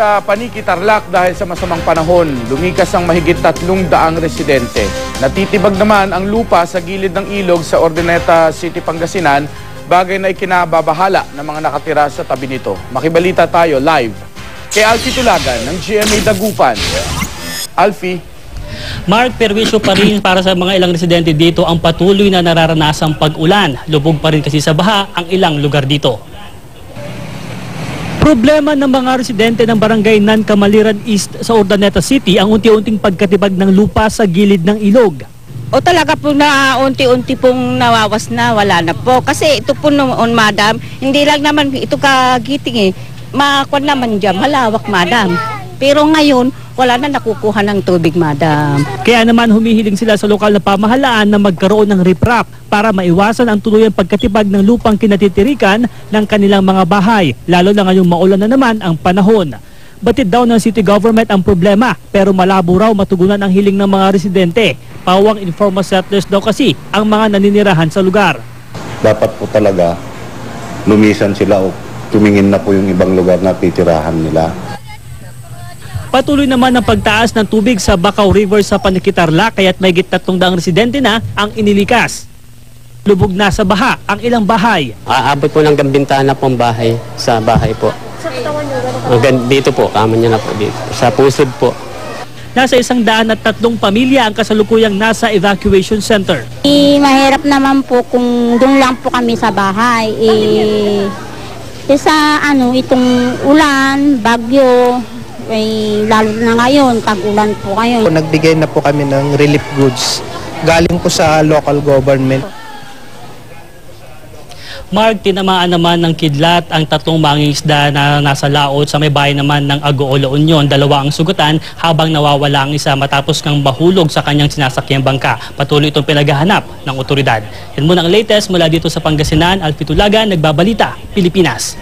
sa Paniki, Tarlac dahil sa masamang panahon. Lumikas ang mahigit 300 residente. Natitibag naman ang lupa sa gilid ng ilog sa Urdaneta City, Pangasinan, bagay na ikinababahala ng mga nakatira sa tabi nito. Makibalita tayo live kay Alfie Tulagan ng GMA Dagupan. Alfie. Mark, perwisyo pa rin para sa mga ilang residente dito ang patuloy na nararanasang pag-ulan. Lubog pa rin kasi sa baha ang ilang lugar dito. Problema ng mga residente ng barangay Nancamaliran East sa Urdaneta City ang unti-unting pagkatibag ng lupa sa gilid ng ilog. O talaga po na unti-unti pong nawawas na, wala na po. Kasi ito po noon, madam, hindi lang naman ito kagiting eh. Makuha naman dyan, malawak, madam. Pero ngayon, wala na nakukuha ng tubig, madam. Kaya naman humihiling sila sa lokal na pamahalaan na magkaroon ng riprap para maiwasan ang tuluyang pagkatibag ng lupang kinatitirikan ng kanilang mga bahay, lalo na ngayong maulan na naman ang panahon. Batid daw ng city government ang problema, pero malabo raw matugunan ang hiling ng mga residente. Pawang informal settlers daw kasi ang mga naninirahan sa lugar. Dapat po talaga lumisan sila o tumingin na po yung ibang lugar na titirahan nila. Patuloy naman ang pagtaas ng tubig sa Bacaw River sa Paniki, Tarlac, kaya't may higit 300 residente na ang inilikas. Lubog na sa baha ang ilang bahay. Aabot po ng gambintana pong bahay sa bahay po. Dito po, kama niya na po dito. Sa pusod po. Nasa 103 pamilya ang kasalukuyang nasa evacuation center. Mahirap naman po kung doon lang po kami sa bahay. Sa itong ulan, bagyo, lalo na ngayon, tag-ulan po ngayon. Nagbigay na po kami ng relief goods galing po sa local government. Mark, tinamaan naman ng kidlat ang 3 mangingisda na nasa laot sa may bahay naman ng Agoola Union. 2 ang sugatan habang nawawala ang isa matapos kang mahulog sa kanyang sinasakyang bangka. Patuloy itong pinaghahanap ng otoridad. Yan muna ang latest mula dito sa Pangasinan. Alfie Tulagan, Nagbabalita, Pilipinas.